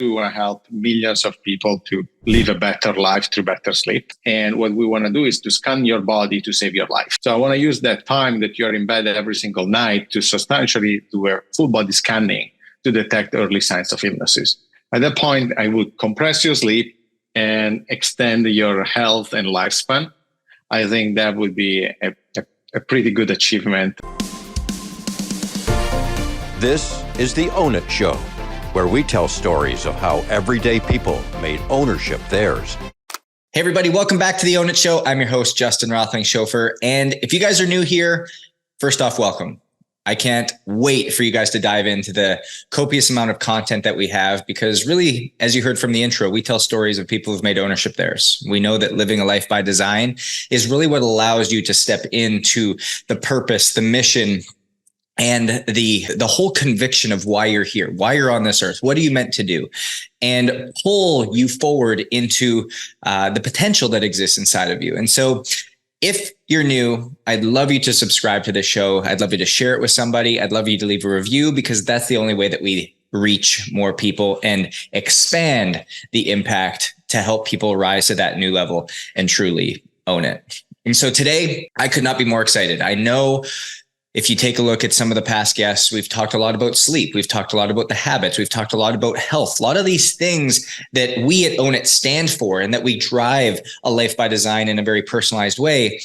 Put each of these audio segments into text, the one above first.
We want to help millions of people to live a better life through better sleep. And what we want to do is to scan your body to save your life. So I want to use that time that you're in bed every single night to substantially do a full body scanning to detect early signs of illnesses. At that point, I would compress your sleep and extend your health and lifespan. I think that would be a pretty good achievement. This is the Own It Show, where we tell stories of how everyday people made ownership theirs. Hey everybody, welcome back to the Own It Show. I'm your host, Justin Rothling-Schofer. And if you guys are new here, first off, welcome. I can't wait for you guys to dive into the copious amount of content that we have, because really, as you heard from the intro, we tell stories of people who've made ownership theirs. We know that living a life by design is really what allows you to step into the purpose, the mission, and the whole conviction of why you're here, why you're on this earth, what are you meant to do, and pull you forward into the potential that exists inside of you. And so if you're new, I'd love you to subscribe to this show. I'd love you to share it with somebody. I'd love you to leave a review, because that's the only way that we reach more people and expand the impact to help people rise to that new level and truly own it. And so today, I could not be more excited. I know if you take a look at some of the past guests, we've talked a lot about sleep. We've talked a lot about the habits. We've talked a lot about health. A lot of these things that we at Own It stand for, and that we drive a life by design in a very personalized way.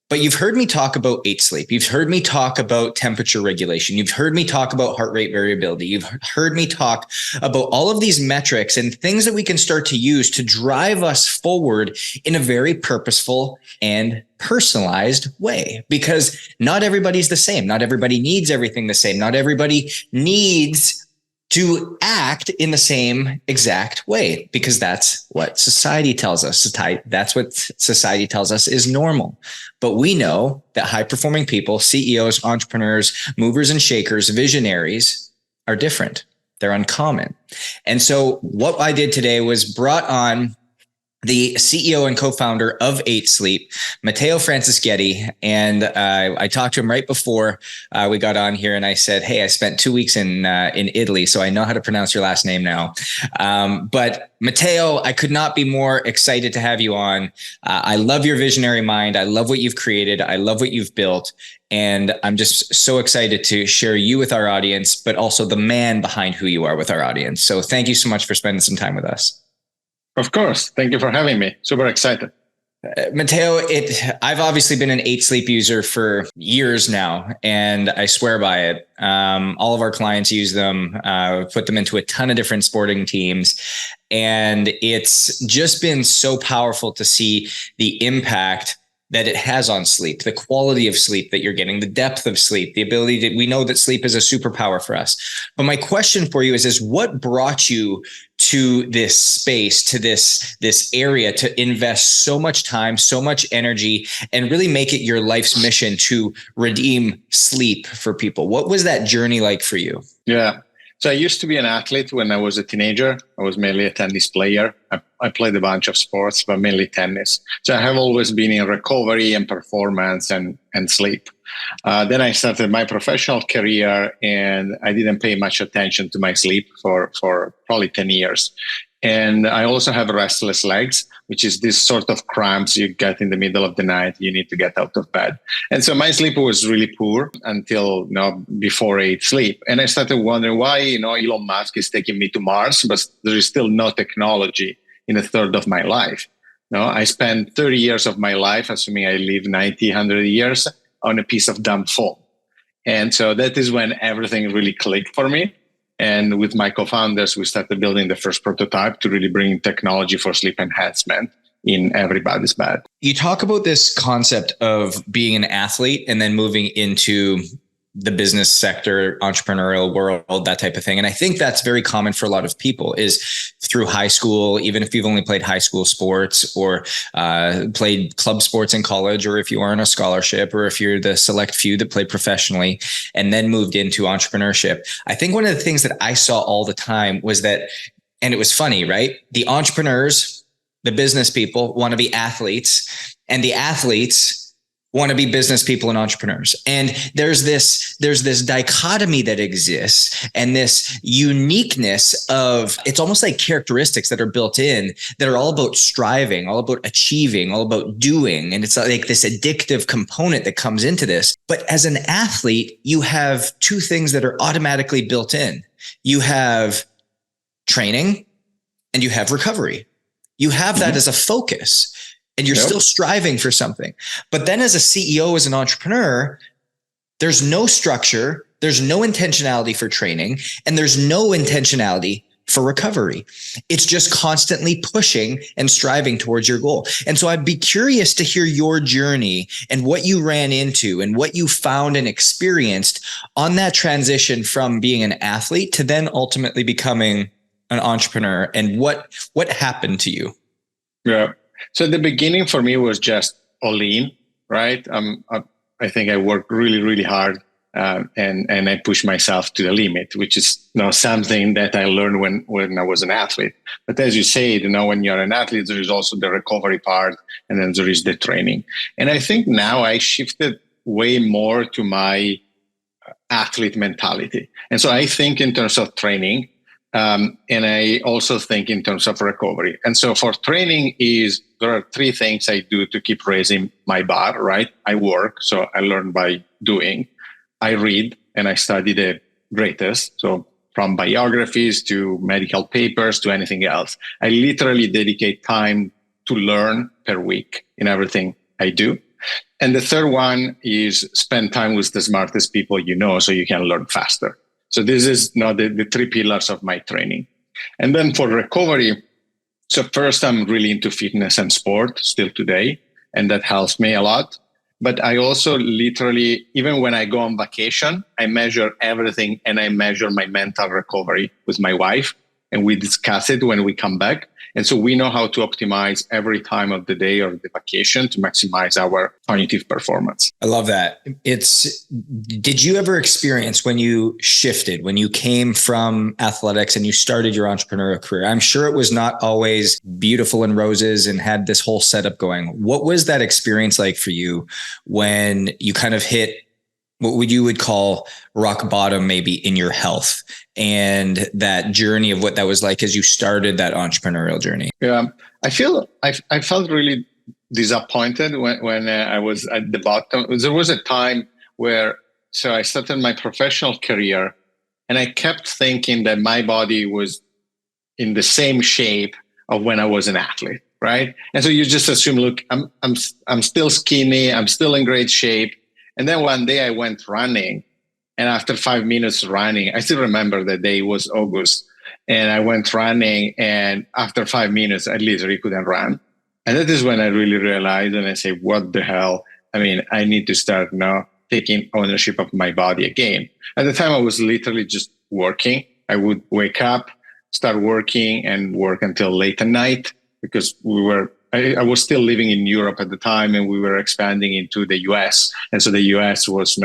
But you've heard me talk about 8 sleep. You've heard me talk about temperature regulation. You've heard me talk about heart rate variability. You've heard me talk about all of these metrics and things that we can start to use to drive us forward in a very purposeful and personalized way, because not everybody's the same. Not everybody needs everything the same. Not everybody needs to act in the same exact way, because that's what society tells us. That's what society tells us is normal. But we know that high-performing people, CEOs, entrepreneurs, movers and shakers, visionaries are different. They're uncommon. And so what I did today was brought on the CEO and co-founder of 8 Sleep, Matteo Franceschetti. And I talked to him right before we got on here, and I said, hey, I spent 2 weeks in Italy, so I know how to pronounce your last name now. But Matteo, I could not be more excited to have you on. I love your visionary mind. I love what you've created. I love what you've built. And I'm just so excited to share you with our audience, but also the man behind who you are with our audience. So thank you so much for spending some time with us. Of course. Thank you for having me. Super excited. Matteo, I've obviously been an 8 Sleep user for years now, and I swear by it. All of our clients use them, put them into a ton of different sporting teams. And it's just been so powerful to see the impact that it has on sleep, the quality of sleep that you're getting, the depth of sleep, the ability to, we know that sleep is a superpower for us. But my question for you is what brought you to this space, to this area, to invest so much time, so much energy, and really make it your life's mission to redeem sleep for people? What was that journey like for you? Yeah. So I used to be an athlete when I was a teenager. I was mainly a tennis player. I played a bunch of sports, but mainly tennis. So I have always been in recovery and performance and sleep. Then I started my professional career, and I didn't pay much attention to my sleep for probably 10 years. And I also have restless legs, which is this sort of cramps you get in the middle of the night. You need to get out of bed. And so my sleep was really poor until before 8 Sleep. And I started wondering why Elon Musk is taking me to Mars, but there is still no technology in a third of my life. I spent 30 years of my life, assuming I live 90, 100 years, on a piece of dumb phone. And so that is when everything really clicked for me. And with my co-founders, we started building the first prototype to really bring technology for sleep enhancement in everybody's bed. You talk about this concept of being an athlete and then moving into the business sector, entrepreneurial world, that type of thing. And I think that's very common for a lot of people, is through high school, even if you've only played high school sports or played club sports in college, or if you are on a scholarship, or if you're the select few that played professionally and then moved into entrepreneurship. I think one of the things that I saw all the time was that, and it was funny, right? The entrepreneurs, the business people want to be athletes, and the athletes wannabe business people and entrepreneurs. And there's this dichotomy that exists, and this uniqueness of, it's almost like characteristics that are built in that are all about striving, all about achieving, all about doing. And it's like this addictive component that comes into this. But as an athlete, you have two things that are automatically built in. You have training and you have recovery. You have that as a focus. And you're still striving for something. But then as a CEO, as an entrepreneur, there's no structure, there's no intentionality for training, and there's no intentionality for recovery. It's just constantly pushing and striving towards your goal. And so I'd be curious to hear your journey and what you ran into and what you found and experienced on that transition from being an athlete to then ultimately becoming an entrepreneur, and what happened to you. Yeah. So the beginning for me was just all in, right? I think I worked really, really hard, and I pushed myself to the limit, which is something that I learned when I was an athlete. But as you say, when you're an athlete, there is also the recovery part, and then there is the training. And I think now I shifted way more to my athlete mentality. And so I think in terms of training, and I also think in terms of recovery. And so for training there are three things I do to keep raising my bar, right? I work, so I learn by doing. I read, and I study the greatest. So from biographies to medical papers to anything else. I literally dedicate time to learn per week in everything I do. And the third one is spend time with the smartest people so you can learn faster. So this is the three pillars of my training. And then for recovery, so first I'm really into fitness and sport still today, and that helps me a lot. But I also literally, even when I go on vacation, I measure everything, and I measure my mental recovery with my wife, and we discuss it when we come back. And so we know how to optimize every time of the day or the vacation to maximize our cognitive performance. I love that. Did you ever experience when you shifted, when you came from athletics and you started your entrepreneurial career? I'm sure it was not always beautiful and roses and had this whole setup going. What was that experience like for you when you kind of hit what you would call rock bottom, maybe in your health, and that journey of what that was like as you started that entrepreneurial journey? Yeah, I felt really disappointed when I was at the bottom. There was a time where, so I started my professional career, and I kept thinking that my body was in the same shape of when I was an athlete, right? And so you just assume, look, I'm still skinny, I'm still in great shape. And then one day I went running, and after 5 minutes running, I still remember the day was August, and I went running, and after 5 minutes, I literally couldn't run. And that is when I really realized, and I say, what the hell? I mean, I need to start now taking ownership of my body again. At the time, I was literally just working. I would wake up, start working, and work until late at night, because I was still living in Europe at the time, and we were expanding into the US. And so the US was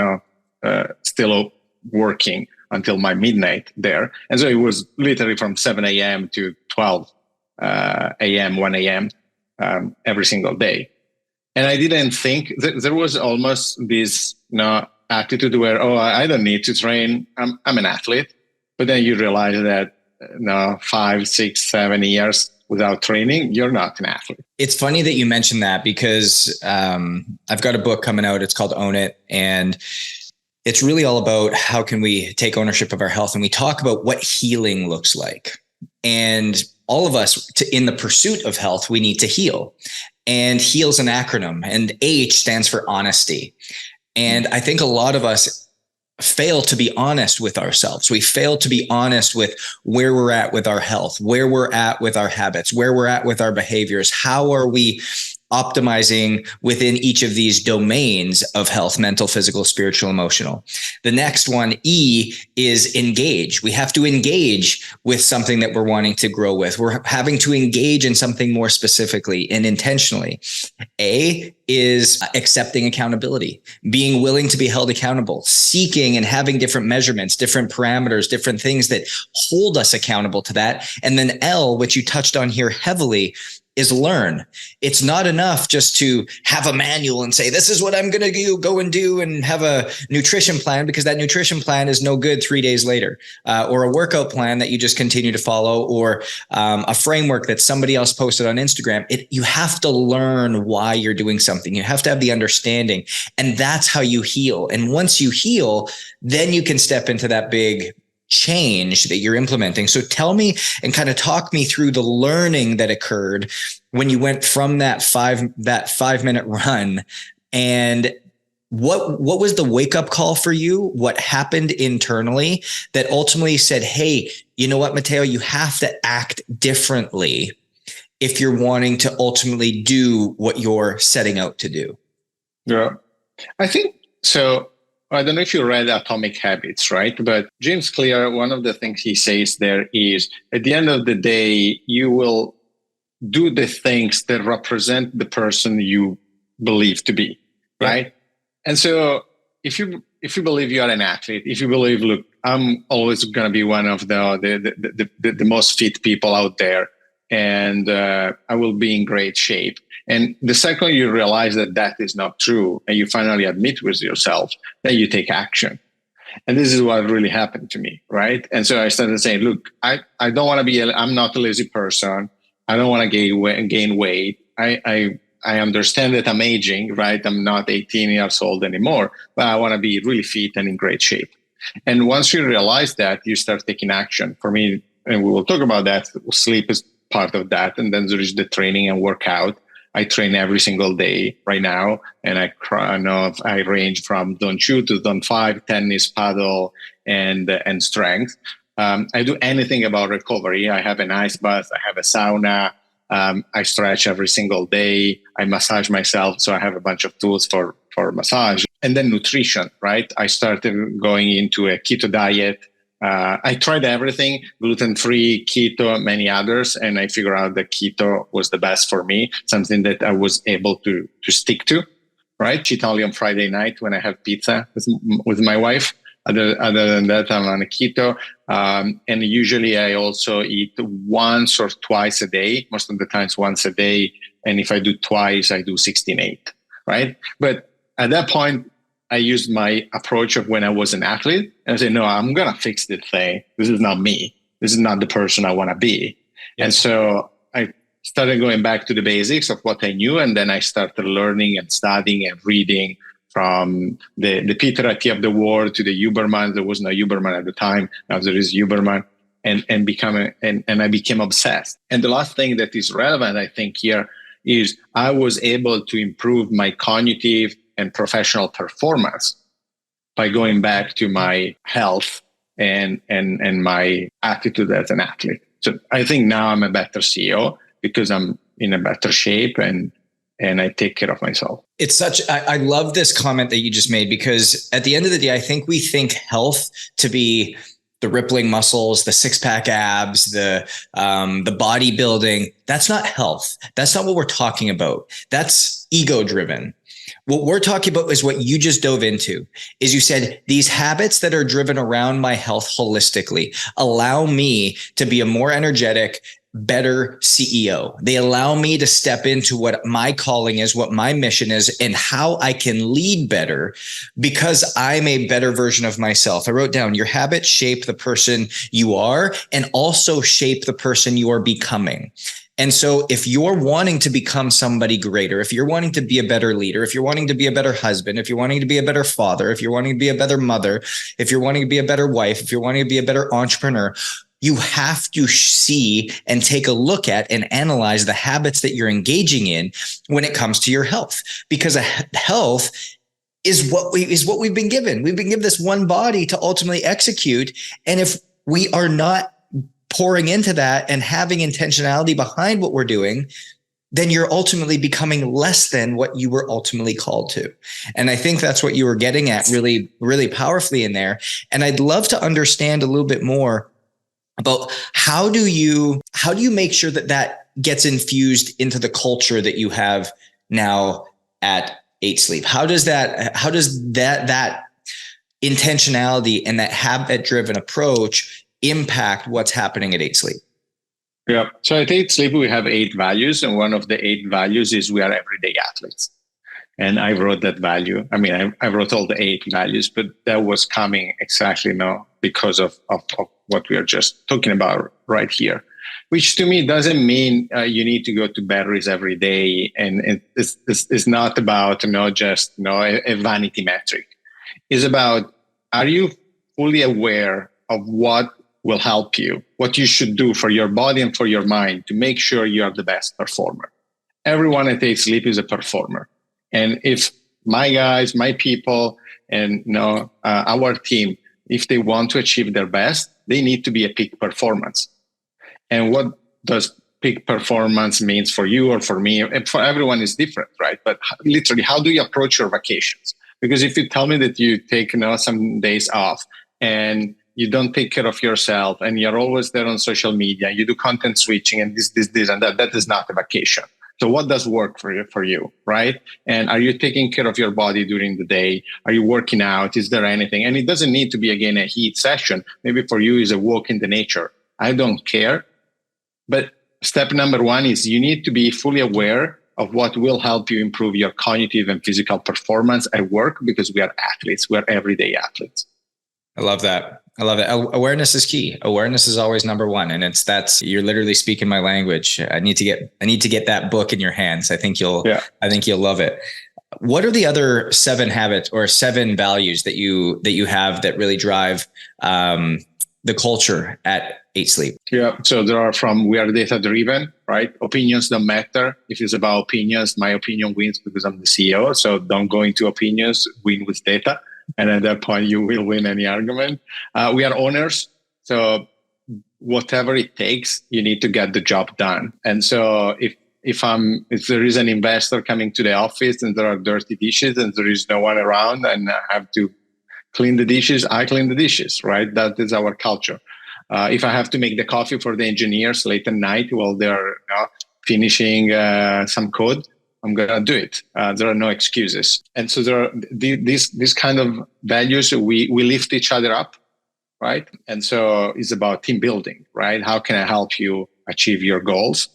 still working until my midnight there. And so it was literally from 7 a.m. to 12 a.m., 1 a.m. Every single day. And I didn't think there was almost this attitude where, I don't need to train. I'm an athlete. But then you realize that 5, 6, 7 years without training, you're not an athlete. It's funny that you mentioned that, because I've got a book coming out. It's called Own It. And it's really all about how can we take ownership of our health. And we talk about what healing looks like. And all of us, in the pursuit of health, we need to heal. And HEAL is an acronym, and H stands for honesty. And I think a lot of us fail to be honest with ourselves. We fail to be honest with where we're at with our health, where we're at with our habits, where we're at with our behaviors. How are we optimizing within each of these domains of health: mental, physical, spiritual, emotional? The next one, E, is engage. We have to engage with something that we're wanting to grow with. We're having to engage in something more specifically and intentionally. A is accepting accountability, being willing to be held accountable, seeking and having different measurements, different parameters, different things that hold us accountable to that. And then L, which you touched on here heavily, is learn. It's not enough just to have a manual and say, this is what I'm going to go and do, and have a nutrition plan, because that nutrition plan is no good 3 days later, or a workout plan that you just continue to follow, or a framework that somebody else posted on Instagram. You have to learn why you're doing something. You have to have the understanding, and that's how you heal. And once you heal, then you can step into that big change that you're implementing. So tell me and kind of talk me through the learning that occurred when you went from that 5-minute run, and what was the wake up call for you? What happened internally that ultimately said, hey, you know what, Matteo, you have to act differently if you're wanting to ultimately do what you're setting out to do? Yeah, I think so. I don't know if you read Atomic Habits, right? But James Clear, one of the things he says there is, at the end of the day, you will do the things that represent the person you believe to be, right? Yeah. And so if you believe you are an athlete, if you believe, look, I'm always going to be one of the most fit people out there, and I will be in great shape. And the second you realize that that is not true, and you finally admit with yourself, then you take action. And this is what really happened to me, right? And so I started saying, look, I don't want to be, I'm not a lazy person. I don't want to gain weight. I understand that I'm aging, right? I'm not 18 years old anymore, but I want to be really fit and in great shape. And once you realize that, you start taking action. For me, and we will talk about that, sleep is part of that. And then there is the training and workout. I train every single day right now, and I range from Zone 2 to Zone 5, tennis, paddle, and strength. I do anything about recovery. I have an ice bath. I have a sauna. I stretch every single day. I massage myself, so I have a bunch of tools for massage. And then nutrition, right? I started going into a keto diet. I tried everything, gluten-free, keto, many others, and I figured out that keto was the best for me, something that I was able to stick to, right? Cheat only on Friday night when I have pizza with my wife. Other than that, I'm on a keto. And usually I also eat once or twice a day, most of the times once a day. And if I do twice, I do 16-8, right? But at that point, I used my approach of when I was an athlete, and I said, no, I'm going to fix this thing. This is not me. This is not the person I want to be. Yeah. And so I started going back to the basics of what I knew. And then I started learning and studying and reading from the Peter Attia of the world to the Huberman. There was no Huberman at the time. Now there is Huberman, and I became obsessed. And the last thing that is relevant, I think, here is I was able to improve my cognitive and professional performance by going back to my health and my attitude as an athlete. So I think now I'm a better CEO because I'm in a better shape and I take care of myself. It's I love this comment that you just made, because at the end of the day, I think we think health to be the rippling muscles, the 6-pack abs, the bodybuilding. That's not health. That's not what we're talking about. That's ego driven. What we're talking about is what you just dove into, is you said these habits that are driven around my health holistically allow me to be a more energetic, better CEO. They allow me to step into what my calling is, what my mission is, and how I can lead better because I'm a better version of myself. I wrote down, your habits shape the person you are and also shape the person you are becoming. And so if you're wanting to become somebody greater, if you're wanting to be a better leader, if you're wanting to be a better husband, if you're wanting to be a better father, if you're wanting to be a better mother, if you're wanting to be a better wife, if you're wanting to be a better entrepreneur, you have to see and take a look at and analyze the habits that you're engaging in when it comes to your health, because health is what we've been given. We've been given this one body to ultimately execute. And if we are not pouring into that and having intentionality behind what we're doing, then you're ultimately becoming less than what you were ultimately called to. And I think that's what you were getting at really, really powerfully in there. And I'd love to understand a little bit more about how do you make sure that gets infused into the culture that you have now at 8 Sleep? How does that intentionality and that habit driven approach impact what's happening at 8 Sleep? Yeah. So at 8 Sleep, we have 8 values. And one of the 8 values is we are everyday athletes. And I wrote that value. I mean, I wrote all the 8 values, but that was coming exactly now because of what we are just talking about right here, which to me doesn't mean you need to go to batteries every day. And it's not about, just, a vanity metric. It's about, are you fully aware of what will help you, what you should do for your body and for your mind to make sure you are the best performer? Everyone at 8 Sleep is a performer. And if my guys, my people, and our team, if they want to achieve their best, they need to be a peak performance. And what does peak performance means for you or for me? And for everyone is different, right? But literally, how do you approach your vacations? Because if you tell me that you take some days off and you don't take care of yourself and you're always there on social media, you do content switching and this and that is not a vacation. So what does work for you, right? And are you taking care of your body during the day? Are you working out? Is there anything? And it doesn't need to be, again, a heat session. Maybe for you is a walk in the nature. I don't care. But step number 1 is you need to be fully aware of what will help you improve your cognitive and physical performance at work, because we are athletes. We're everyday athletes. I love that. I love it. Awareness is key. Awareness is always number 1. And you're literally speaking my language. I need to get that book in your hands. I think you'll love it. What are the other 7 habits or 7 values that you have that really drive the culture at 8 Sleep? Yeah. So there are we are data driven, right? Opinions don't matter. If it's about opinions, my opinion wins because I'm the CEO. So don't go into opinions, win with data. And at that point, you will win any argument. We are owners. So whatever it takes, you need to get the job done. And so if there is an investor coming to the office and there are dirty dishes and there is no one around and I have to clean the dishes, I clean the dishes, right? That is our culture. If I have to make the coffee for the engineers late at night while they're finishing some code, I'm going to do it. There are no excuses. And so there are these kind of values. We lift each other up, right? And so it's about team building, right? How can I help you achieve your goals?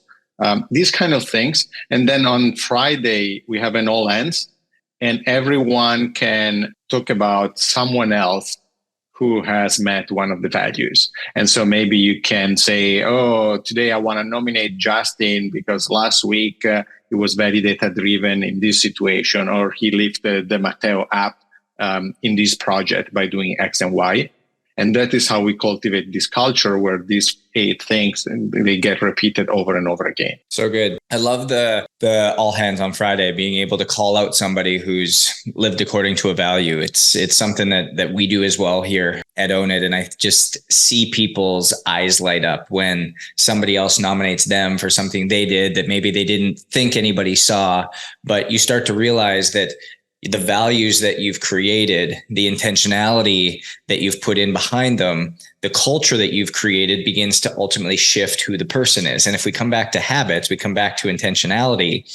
These kind of things. And then on Friday, we have an all hands, and everyone can talk about someone else who has met one of the values. And so maybe you can say, oh, today I want to nominate Justin because last week he was very data driven in this situation, or he lifted the Matteo app in this project by doing X and Y. And that is how we cultivate this culture where these 8 things, and they get repeated over and over again. So good. I love the all hands on Friday, being able to call out somebody who's lived according to a value. It's something that we do as well here at Own It. And I just see people's eyes light up when somebody else nominates them for something they did that maybe they didn't think anybody saw, but you start to realize that the values that you've created, the intentionality that you've put in behind them, the culture that you've created begins to ultimately shift who the person is. And if we come back to habits, we come back to intentionality.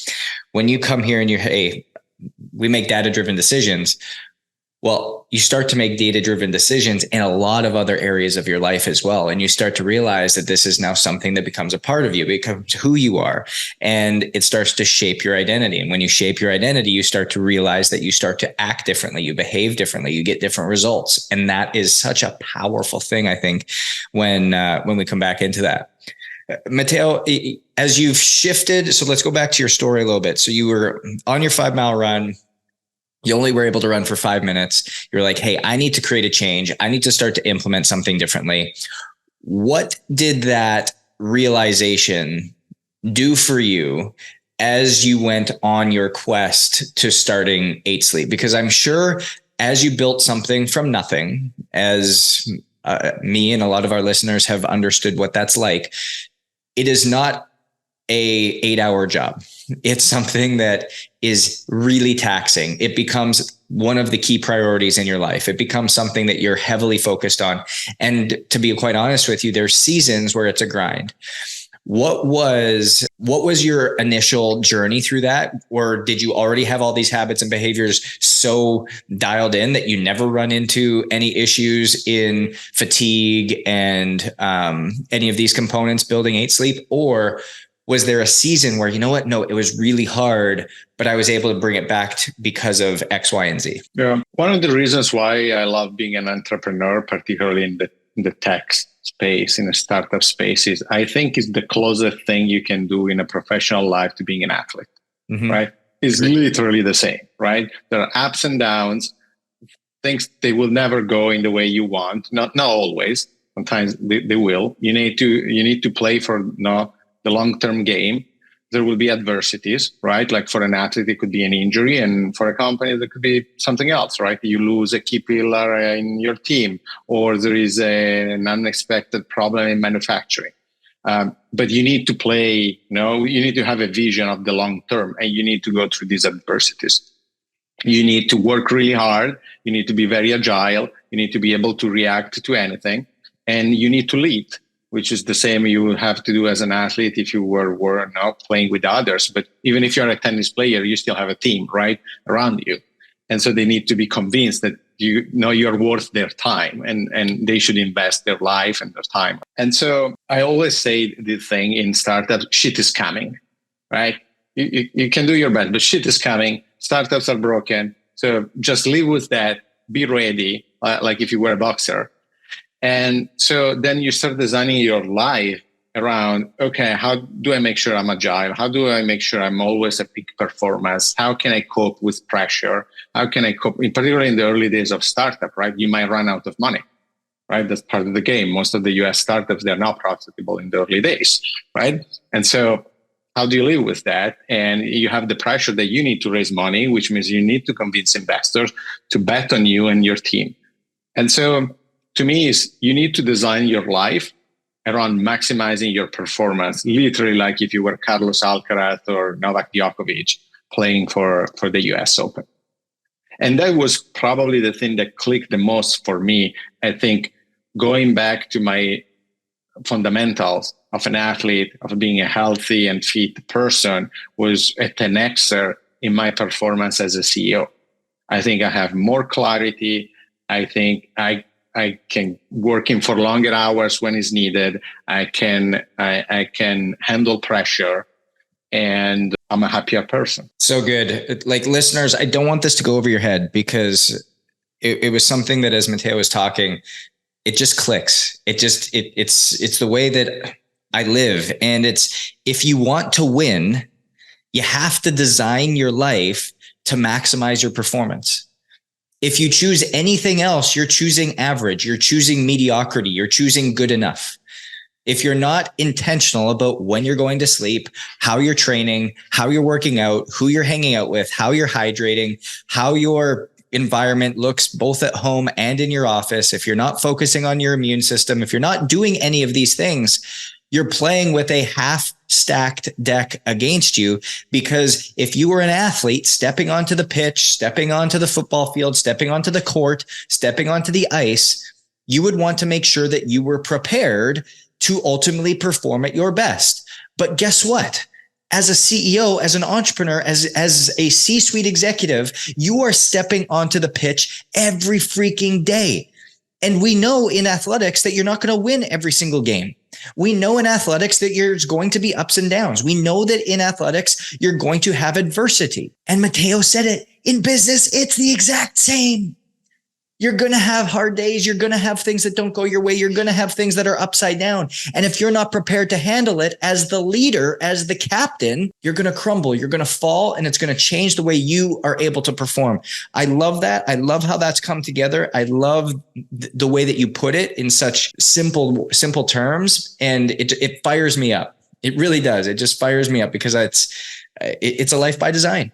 When you come here and we make data-driven decisions, well, you start to make data-driven decisions in a lot of other areas of your life as well. And you start to realize that this is now something that becomes a part of you, becomes who you are, and it starts to shape your identity. And when you shape your identity, you start to realize that you start to act differently, you behave differently, you get different results. And that is such a powerful thing, I think, when we come back into that. Matteo, as you've shifted, so let's go back to your story a little bit. So you were on your 5-mile run. You only were able to run for 5 minutes. You're like, hey, I need to create a change. I need to start to implement something differently. What did that realization do for you as you went on your quest to starting 8 Sleep? Because I'm sure as you built something from nothing, as me and a lot of our listeners have understood what that's like, it is not a 8-hour job. It's something that is really taxing. It becomes one of the key priorities in your life. It becomes something that you're heavily focused on. And to be quite honest with you, there's seasons where it's a grind. What was your initial journey through that? Or did you already have all these habits and behaviors so dialed in that you never run into any issues in fatigue and any of these components building 8 sleep? Or was there a season where, you know what, no, it was really hard, but I was able to bring it back because of X, Y, and Z? Yeah. One of the reasons why I love being an entrepreneur, particularly in the tech space, in a startup space, is I think is the closest thing you can do in a professional life to being an athlete, right? It's literally the same, right? There are ups and downs. Things, they will never go in the way you want. Not always. Sometimes they will. You need to play for the long-term game. There will be adversities, right? Like for an athlete, it could be an injury, and for a company, there could be something else, right? You lose a key pillar in your team, or there is an unexpected problem in manufacturing. But you need to play, you need to have a vision of the long term, and you need to go through these adversities. You need to work really hard. You need to be very agile. You need to be able to react to anything, and you need to lead, which is the same you will have to do as an athlete if you were not playing with others. But even if you're a tennis player, you still have a team, right, around you. And so they need to be convinced that you're worth their time, and they should invest their life and their time. And so I always say the thing in startups, shit is coming, right? You can do your best, but shit is coming. Startups are broken. So just live with that. Be ready, like if you were a boxer. And so then you start designing your life around, okay, how do I make sure I'm agile? How do I make sure I'm always at peak performance? How can I cope with pressure? How can I cope, in particular in the early days of startup, right? You might run out of money, right? That's part of the game. Most of the US startups, they're not profitable in the early days, right? And so how do you live with that? And you have the pressure that you need to raise money, which means you need to convince investors to bet on you and your team. And so to me, is you need to design your life around maximizing your performance, literally like if you were Carlos Alcaraz or Novak Djokovic playing for the US Open. And that was probably the thing that clicked the most for me. I think going back to my fundamentals of an athlete, of being a healthy and fit person, was a 10xer in my performance as a CEO. I think I have more clarity. I think I can work in for longer hours when it's needed. I can handle pressure, and I'm a happier person. So good. Like, listeners, I don't want this to go over your head, because it was something that, as Matteo was talking, it just clicks. It's the way that I live. And it's, if you want to win, you have to design your life to maximize your performance. If you choose anything else, you're choosing average, you're choosing mediocrity, you're choosing good enough. If you're not intentional about when you're going to sleep, how you're training, how you're working out, who you're hanging out with, how you're hydrating, how your environment looks both at home and in your office, if you're not focusing on your immune system, if you're not doing any of these things, you're playing with a half-stacked deck against you. Because if you were an athlete stepping onto the pitch, stepping onto the football field, stepping onto the court, stepping onto the ice, you would want to make sure that you were prepared to ultimately perform at your best. But guess what? As a CEO, as an entrepreneur, as a C-suite executive, you are stepping onto the pitch every freaking day. And we know in athletics that you're not going to win every single game. We know in athletics that there's going to be ups and downs. We know that in athletics, you're going to have adversity. And Matteo said it, in business, it's the exact same. You're going to have hard days. You're going to have things that don't go your way. You're going to have things that are upside down. And if you're not prepared to handle it as the leader, as the captain, you're going to crumble. You're going to fall, and it's going to change the way you are able to perform. I love that. I love how that's come together. I love the way that you put it in such simple terms, and it fires me up. It really does. It just fires me up, because it's a life by design.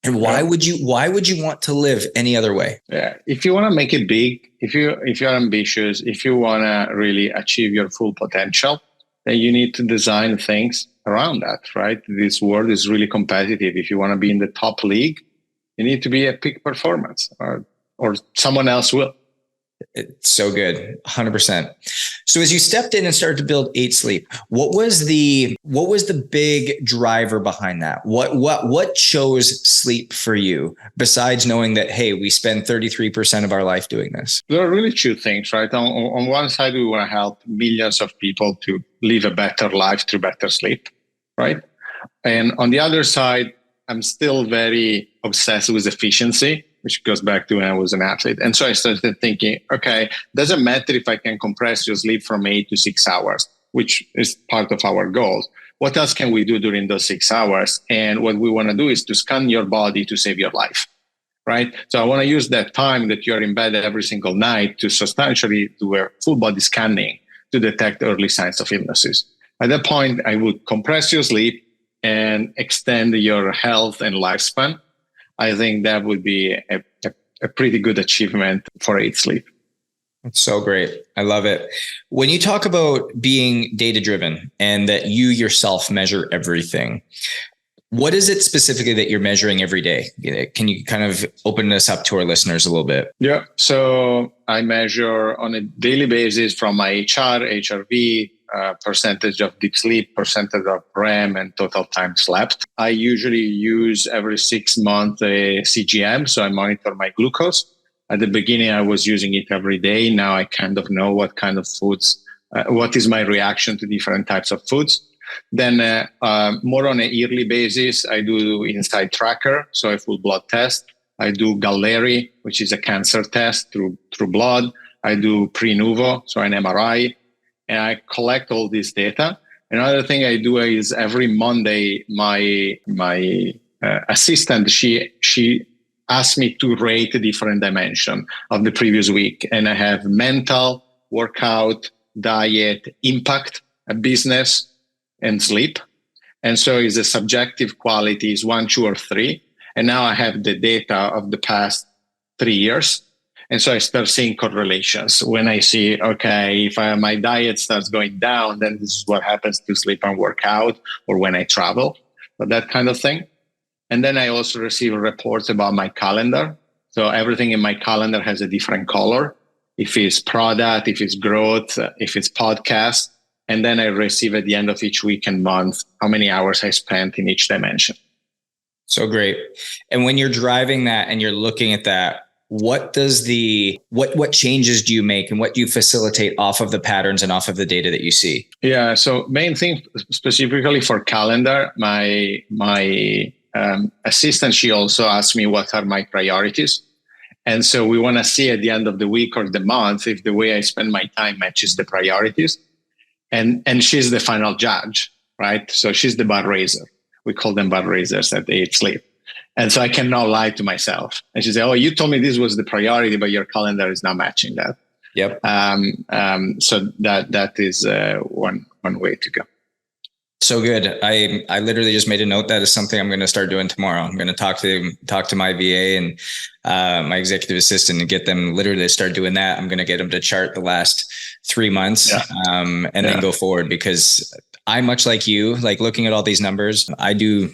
And why would you want to live any other way? Yeah. If you want to make it big, if you're ambitious, if you want to really achieve your full potential, then you need to design things around that, right? This world is really competitive. If you want to be in the top league, you need to be at peak performance, or someone else will. It's so good. 100%. So as you stepped in and started to build 8 Sleep, what was the big driver behind that? What chose sleep for you besides knowing that, hey, we spend 33% of our life doing this? There are really two things, right? On one side, we want to help millions of people to live a better life through better sleep, right? And on the other side, I'm still very obsessed with efficiency, which goes back to when I was an athlete. And so I started thinking, okay, doesn't matter if I can compress your sleep from 8 to 6 hours, which is part of our goals. What else can we do during those 6 hours? And what we want to do is to scan your body to save your life, right? So I want to use that time that you're in bed every single night to substantially do a full body scanning to detect early signs of illnesses. At that point, I would compress your sleep and extend your health and lifespan. I think that would be a pretty good achievement for 8 Sleep. It's so great. I love it. When you talk about being data-driven and that you yourself measure everything, what is it specifically that you're measuring every day? Can you kind of open this up to our listeners a little bit? Yeah. So I measure on a daily basis from my HRV, percentage of deep sleep, percentage of REM, and total time slept. I usually use every 6 months a CGM, so I monitor my glucose. At the beginning, I was using it every day. Now I kind of know what kind of foods, what is my reaction to different types of foods. Then more on a yearly basis, I do Insight Tracker, so a full blood test. I do Galleri, which is a cancer test through blood. I do Pre-Nuvo, so an MRI. And I collect all this data. Another thing I do is every Monday, my assistant, she asks me to rate a different dimension of the previous week. And I have mental, workout, diet, impact, business, and sleep. And so it's a subjective quality is 1, 2, or 3. And now I have the data of the past 3 years. And so I start seeing correlations. When I see, okay, if my diet starts going down, then this is what happens to sleep and workout, or when I travel, but that kind of thing. And then I also receive reports about my calendar. So everything in my calendar has a different color. If it's product, if it's growth, if it's podcast. And then I receive at the end of each week and month how many hours I spent in each dimension. So great. And when you're driving that and you're looking at that, what changes do you make and what do you facilitate off of the patterns and off of the data that you see? Yeah. So main thing specifically for calendar, my assistant, she also asked me what are my priorities. And so we want to see at the end of the week or the month if the way I spend my time matches the priorities. And she's the final judge, right? So she's the bar raiser. We call them bar raisers at 8 Sleep. And so I cannot lie to myself. And she said, "Oh, you told me this was the priority, but your calendar is not matching that." Yep. So that is one way to go. So good. I literally just made a note. That is something I'm going to start doing tomorrow. I'm going to talk to my VA and my executive assistant and get them literally to start doing that. I'm going to get them to chart the last 3 months and then go forward, because I'm much like you, like looking at all these numbers. I do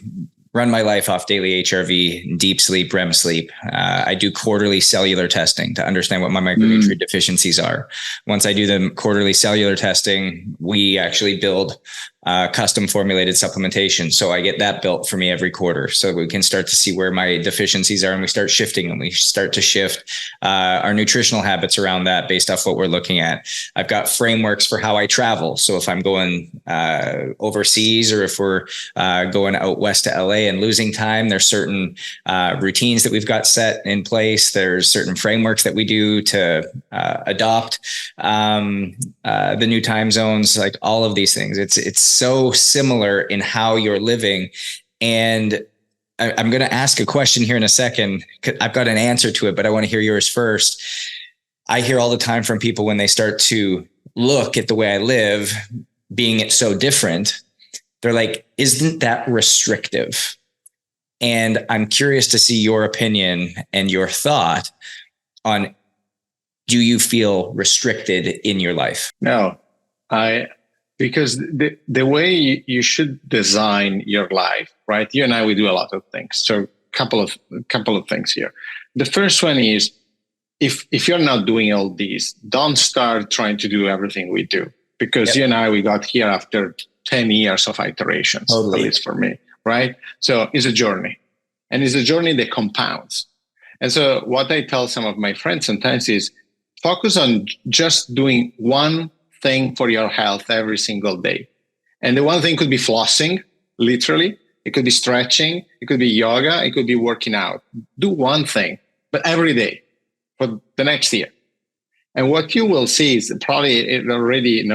run my life off daily HRV, deep sleep, REM sleep. I do quarterly cellular testing to understand what my micronutrient deficiencies are. Once I do the quarterly cellular testing, we actually build custom formulated supplementation. So I get that built for me every quarter, so we can start to see where my deficiencies are, and we start shifting them. We start to shift our nutritional habits around that based off what we're looking at. I've got frameworks for how I travel. So if I'm going overseas, or if we're going out west to LA and losing time, there's certain routines that we've got set in place. There's certain frameworks that we do to adopt the new time zones, like all of these things. It's so similar in how you're living. And I'm going to ask a question here in a second. I've got an answer to it, but I want to hear yours first. I hear all the time from people when they start to look at the way I live, being it so different, they're like, isn't that restrictive? And I'm curious to see your opinion and your thought on, do you feel restricted in your life? No, because the way you should design your life, right? You and I, we do a lot of things. So couple of things here. The first one is if you're not doing all these, don't start trying to do everything we do, because you and I, we got here after 10 years of iterations, Totally. at least for me, right? So it's a journey, and it's a journey that compounds. And so what I tell some of my friends sometimes is focus on just doing one thing for your health every single day. And the one thing could be flossing, literally. It could be stretching. It could be yoga. It could be working out. Do one thing, but every day for the next year. And what you will see is probably it already,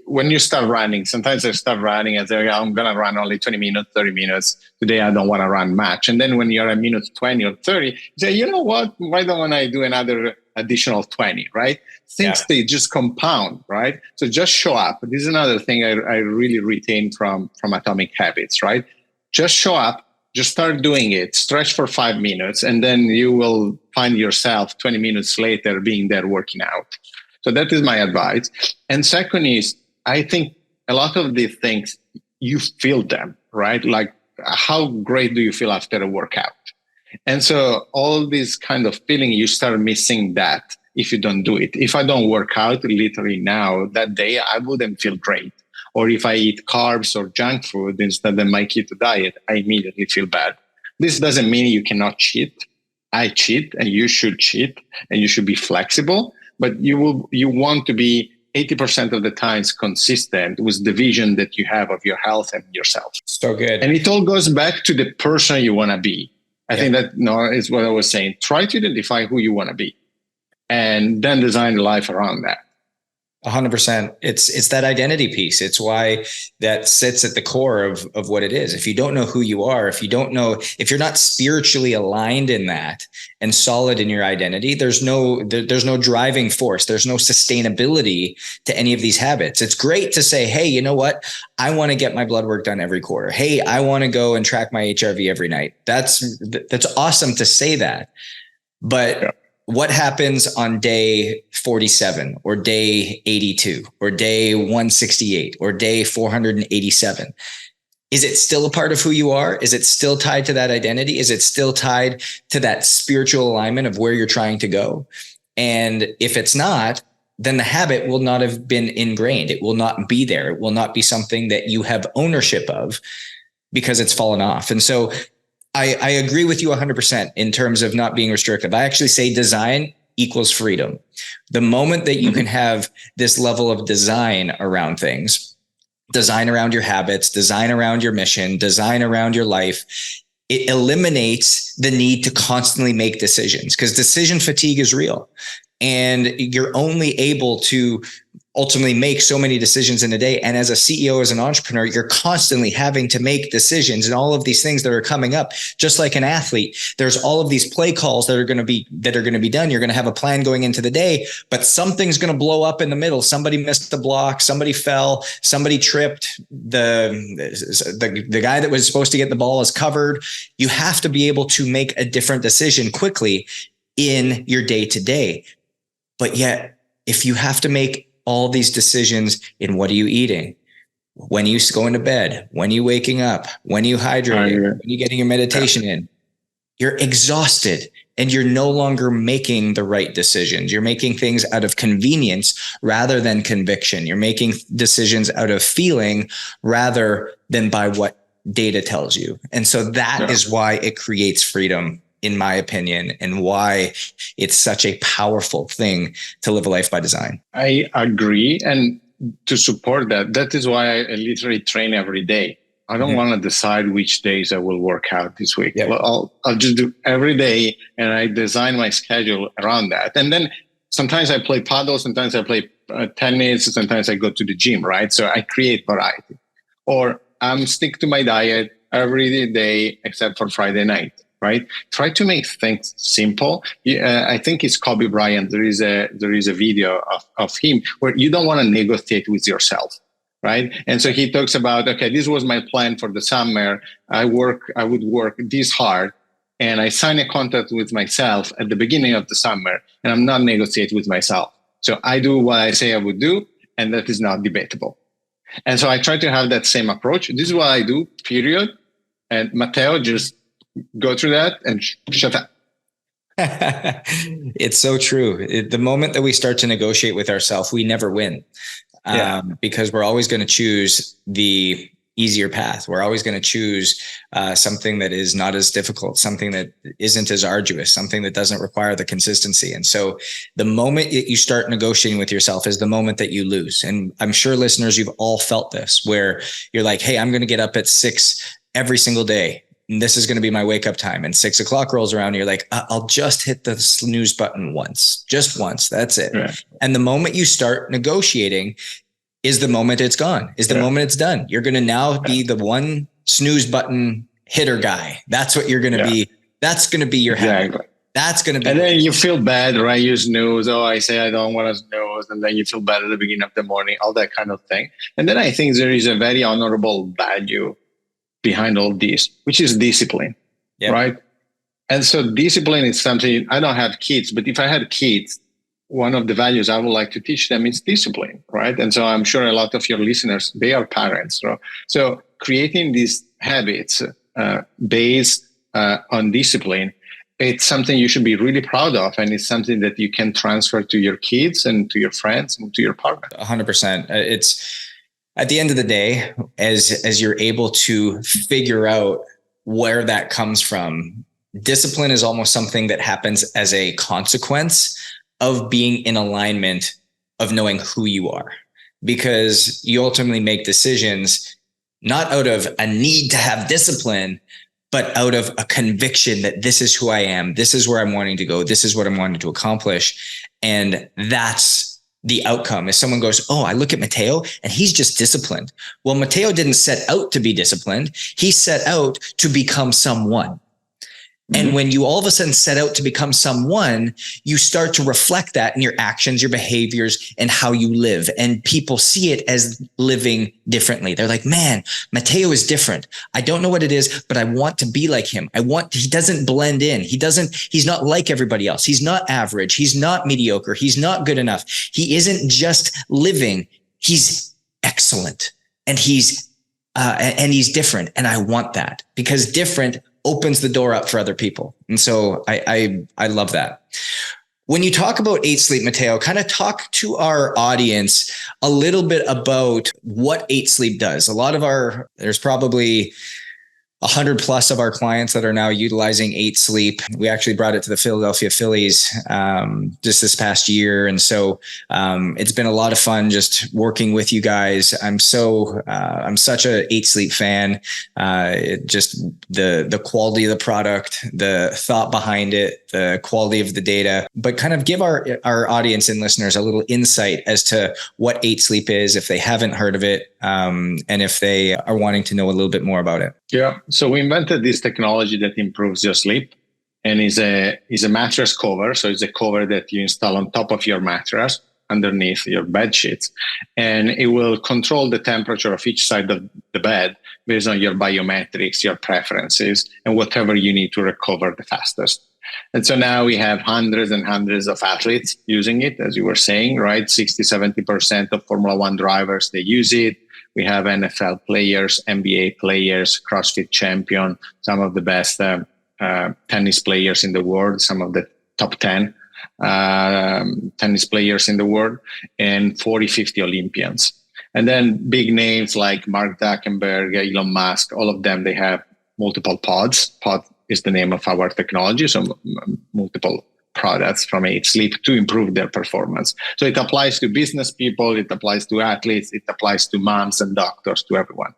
when you start running, sometimes I start running and say, I'm going to run only 20 minutes, 30 minutes. Today, I don't want to run much. And then when you're at minute 20 or 30, you say, you know what? Why don't I do another additional 20, right? Things, they just compound, right? So just show up. This is another thing I really retain from Atomic Habits, right? Just show up. Just start doing it, stretch for 5 minutes, and then you will find yourself 20 minutes later being there working out. So that is my advice. And second is, I think a lot of these things, you feel them, right? Like, how great do you feel after a workout? And so all this kind of feeling, you start missing that if you don't do it. If I don't work out literally now, that day, I wouldn't feel great. Or if I eat carbs or junk food instead of my keto diet, I immediately feel bad. This doesn't mean you cannot cheat. I cheat, and you should cheat, and you should be flexible. But you want to be 80% of the times consistent with the vision that you have of your health and yourself. So good. And it all goes back to the person you want to be. I think that is what I was saying. Try to identify who you want to be, and then design a life around that. 100%. It's that identity piece. It's why that sits at the core of what it is. If you don't know who you are, if you're not spiritually aligned in that and solid in your identity, there's no driving force. There's no sustainability to any of these habits. It's great to say, hey, you know what? I want to get my blood work done every quarter. Hey, I want to go and track my HRV every night. That's awesome to say that. But what happens on day 47 or day 82 or day 168 or day 487? Is it still a part of who you are? Is it still tied to that identity? Is it still tied to that spiritual alignment of where you're trying to go? And if it's not, then the habit will not have been ingrained. It will not be there. It will not be something that you have ownership of because it's fallen off. And so I agree with you 100% in terms of not being restrictive. I actually say design equals freedom. The moment that you can have this level of design around things, design around your habits, design around your mission, design around your life, it eliminates the need to constantly make decisions, because decision fatigue is real. And you're only able to ultimately make so many decisions in a day. And as a CEO, as an entrepreneur, you're constantly having to make decisions and all of these things that are coming up. Just like an athlete, there's all of these play calls that are going to be done. You're going to have a plan going into the day, but something's going to blow up in the middle. Somebody missed the block. Somebody fell. Somebody tripped. The guy that was supposed to get the ball is covered. You have to be able to make a different decision quickly in your day to day. But yet, if you have to make all these decisions in what are you eating, when you going to bed, when you waking up, when you hydrating, when you getting your meditation in, you're exhausted and you're no longer making the right decisions. You're making things out of convenience rather than conviction. You're making decisions out of feeling rather than by what data tells you. And so that is why it creates freedom, in my opinion, and why it's such a powerful thing to live a life by design. I agree. And to support that, that is why I literally train every day. I don't want to decide which days I will work out this week. Yeah. Well, I'll just do every day, and I design my schedule around that. And then sometimes I play paddle, sometimes I play tennis, sometimes I go to the gym, right? So I create variety. Or I'm stick to my diet every day except for Friday night. Right? Try to make things simple. I think it's Kobe Bryant. There is a video of him where you don't want to negotiate with yourself, right? And so he talks about, okay, this was my plan for the summer. I would work this hard, and I sign a contract with myself at the beginning of the summer, and I'm not negotiating with myself. So I do what I say I would do, and that is not debatable. And so I try to have that same approach. This is what I do, period. And Matteo, just go through that and shut up. It's so true. The moment that we start to negotiate with ourselves, we never win. Because we're always going to choose the easier path. We're always going to choose something that is not as difficult, something that isn't as arduous, something that doesn't require the consistency. And so the moment that you start negotiating with yourself is the moment that you lose. And I'm sure listeners, you've all felt this, where you're like, hey, I'm going to get up at 6 every single day. And this is going to be my wake up time. And 6 o'clock rolls around. And you're like, I'll just hit the snooze button once, just once. That's it. Right. And the moment you start negotiating is the moment it's gone, is the moment it's done. You're going to now be the one snooze button hitter guy. That's what you're going to be. That's going to be your habit. That's going to be. And then you feel bad, right? You snooze. Oh, I say I don't want to snooze. And then you feel bad at the beginning of the morning, all that kind of thing. And then I think there is a very honorable value behind all this, which is discipline, right? And so discipline is something, I don't have kids, but if I had kids, one of the values I would like to teach them is discipline, right? And so I'm sure a lot of your listeners, they are parents, right? So creating these habits based on discipline, it's something you should be really proud of. And it's something that you can transfer to your kids and to your friends and to your partner. 100%. It's, at the end of the day, as you're able to figure out where that comes from, discipline is almost something that happens as a consequence of being in alignment, of knowing who you are, because you ultimately make decisions not out of a need to have discipline, but out of a conviction that this is who I am. This is where I'm wanting to go. This is what I'm wanting to accomplish. And that's the outcome. If someone goes, oh, I look at Matteo and he's just disciplined. Well, Matteo didn't set out to be disciplined. He set out to become someone. And when you all of a sudden set out to become someone, you start to reflect that in your actions, your behaviors, and how you live. And people see it as living differently. They're like, man, Matteo is different. I don't know what it is, but I want to be like him. He doesn't blend in. He's not like everybody else. He's not average. He's not mediocre. He's not good enough. He isn't just living. He's excellent. And he's different. And I want that, because different opens the door up for other people. And so I love that. When you talk about 8 Sleep, Matteo, kind of talk to our audience a little bit about what 8 Sleep does. There's probably 100 plus of our clients that are now utilizing 8 Sleep. We actually brought it to the Philadelphia Phillies just this past year. And so it's been a lot of fun just working with you guys. I'm such a 8 Sleep fan. Just the quality of the product, the thought behind it, the quality of the data, but kind of give our audience and listeners a little insight as to what 8 Sleep is, if they haven't heard of it, and if they are wanting to know a little bit more about it. Yeah. So we invented this technology that improves your sleep, and is a mattress cover. So it's a cover that you install on top of your mattress underneath your bed sheets, and it will control the temperature of each side of the bed based on your biometrics, your preferences, and whatever you need to recover the fastest. And so now we have hundreds and hundreds of athletes using it, as you were saying, right? 60-70% of Formula One drivers, they use it. We have NFL players, NBA players, CrossFit champion, some of the best tennis players in the world, some of the top 10 tennis players in the world, and 40, 50 Olympians. And then big names like Mark Zuckerberg, Elon Musk, all of them, they have multiple pods. Pod is the name of our technology, so multiple products from 8 Sleep to improve their performance. So it applies to business people, it applies to athletes, it applies to moms and doctors, to everyone.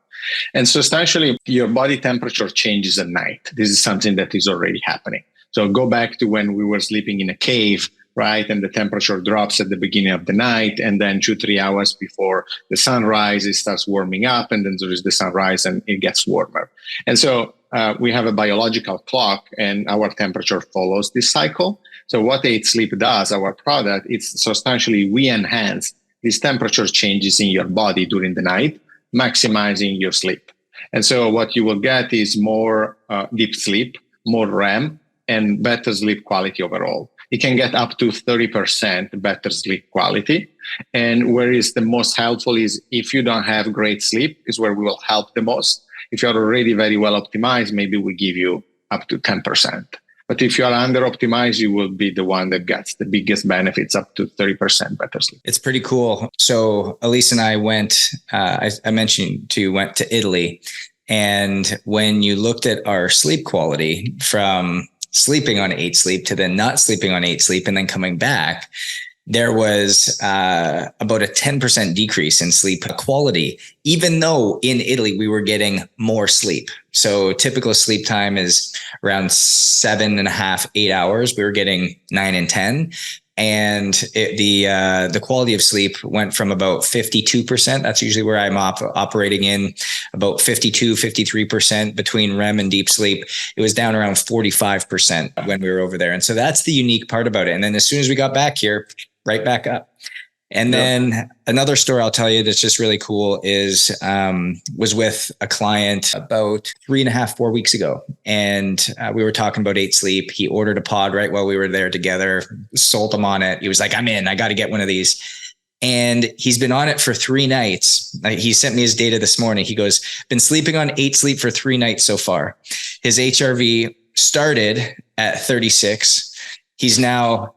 And so essentially, your body temperature changes at night. This is something that is already happening. So go back to when we were sleeping in a cave, right? And the temperature drops at the beginning of the night, and then 2-3 hours before the sunrise, it starts warming up, and then there is the sunrise and it gets warmer. And so we have a biological clock, and our temperature follows this cycle. So what 8 Sleep does, our product, it's substantially we enhance these temperature changes in your body during the night, maximizing your sleep. And so what you will get is more deep sleep, more REM, and better sleep quality overall. It can get up to 30% better sleep quality. And where is the most helpful is if you don't have great sleep, is where we will help the most. If you're already very well optimized, maybe we give you up to 10%. But if you are under optimized, you will be the one that gets the biggest benefits, up to 30% better sleep. It's pretty cool. So Alyse and I went, I mentioned to you, went to Italy. And when you looked at our sleep quality from sleeping on 8 Sleep to then not sleeping on 8 Sleep and then coming back, there was about a 10% decrease in sleep quality, even though in Italy we were getting more sleep. So typical sleep time is around 7.5, 8 hours. We were getting 9 and 10. And the quality of sleep went from about 52%. That's usually where I'm operating in, about 52, 53% between REM and deep sleep. It was down around 45% when we were over there. And so that's the unique part about it. And then as soon as we got back here, right back up. And then another story I'll tell you that's just really cool is was with a client about 3.5, 4 weeks ago. And we were talking about 8 Sleep. He ordered a pod right while we were there together, sold him on it. He was like, I'm in, I got to get one of these. And he's been on it for 3 nights. He sent me his data this morning. He goes, been sleeping on 8 Sleep for 3 nights so far. His HRV started at 36. He's now,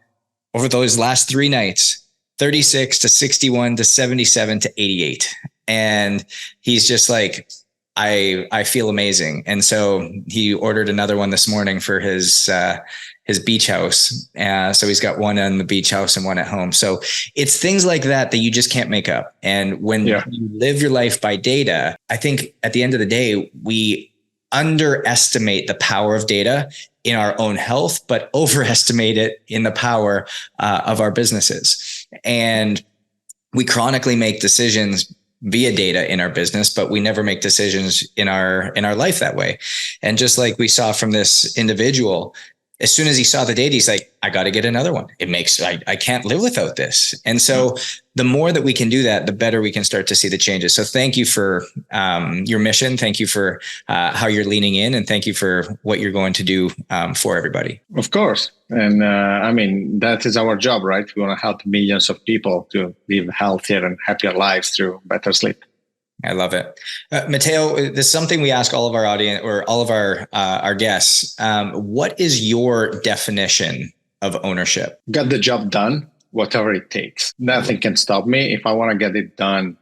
over those last 3 nights, 36 to 61 to 77 to 88. And he's just like, I feel amazing. And so he ordered another one this morning for his beach house. So he's got one on the beach house and one at home. So it's things like that you just can't make up. And when you live your life by data, I think at the end of the day, we underestimate the power of data in our own health, but overestimate it in the power of our businesses. And we chronically make decisions via data in our business, but we never make decisions in our life that way. And just like we saw from this individual, as soon as he saw the data, he's like, I got to get another one. I can't live without this. And so the more that we can do that, the better we can start to see the changes. So thank you for your mission. Thank you for how you're leaning in, and thank you for what you're going to do for everybody. Of course. And I mean, that is our job, right? We want to help millions of people to live healthier and happier lives through better sleep. I love it. Matteo, this is something we ask all of our audience or all of our guests. What is your definition of ownership? Get the job done, whatever it takes. Nothing can stop me. If I want to get it done,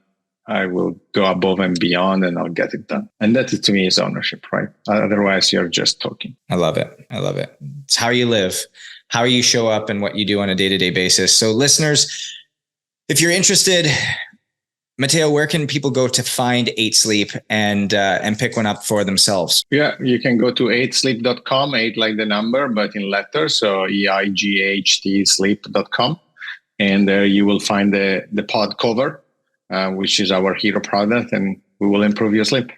I will go above and beyond and I'll get it done. And that to me is ownership, right? Otherwise, you're just talking. I love it. I love it. It's how you live, how you show up, and what you do on a day-to-day basis. So listeners, if you're interested, Matteo, where can people go to find 8 Sleep and pick one up for themselves? Yeah, you can go to 8sleep.com, 8 like the number, but in letters. So EIGHT sleep.com. And there you will find the pod cover, which is our hero product, and we will improve your sleep.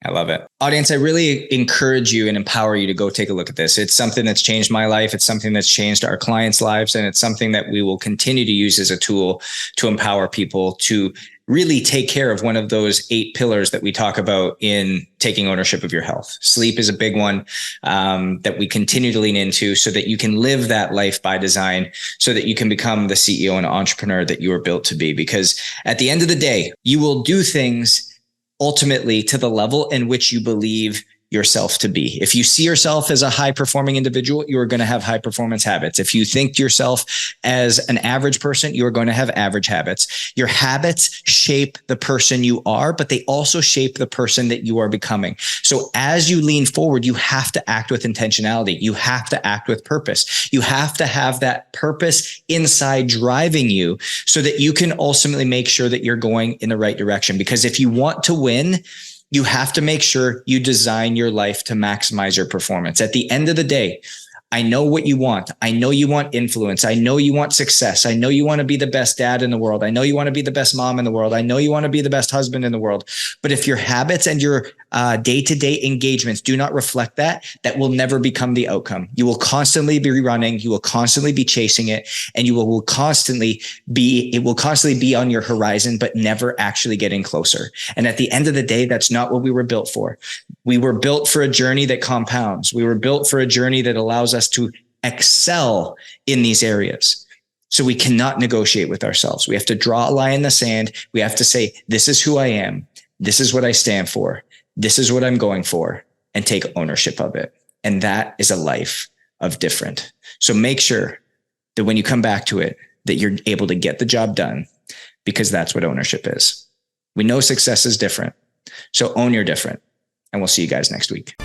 I love it. Audience, I really encourage you and empower you to go take a look at this. It's something that's changed my life. It's something that's changed our clients' lives. And it's something that we will continue to use as a tool to empower people to really take care of one of those 8 pillars that we talk about in taking ownership of your health. Sleep is a big one that we continue to lean into so that you can live that life by design, so that you can become the CEO and entrepreneur that you were built to be. Because at the end of the day, you will do things ultimately to the level in which you believe yourself to be. If you see yourself as a high performing individual, you are going to have high performance habits. If you think yourself as an average person, you are going to have average habits. Your habits shape the person you are, but they also shape the person that you are becoming. So as you lean forward, you have to act with intentionality. You have to act with purpose. You have to have that purpose inside driving you so that you can ultimately make sure that you're going in the right direction. Because if you want to win, you have to make sure you design your life to maximize your performance. At the end of the day, I know what you want. I know you want influence. I know you want success. I know you want to be the best dad in the world. I know you want to be the best mom in the world. I know you want to be the best husband in the world. But if your habits and your day-to-day engagements do not reflect that, that will never become the outcome. You will constantly be running. You will constantly be chasing it, and it will constantly be on your horizon, but never actually getting closer. And at the end of the day, that's not what we were built for. We were built for a journey that compounds. We were built for a journey that allows us to excel in these areas. So we cannot negotiate with ourselves. We have to draw a line in the sand. We have to say, this is who I am. This is what I stand for. This is what I'm going for, and take ownership of it. And that is a life of different. So make sure that when you come back to it, that you're able to get the job done, because that's what ownership is. We know success is different. So own your different, and we'll see you guys next week.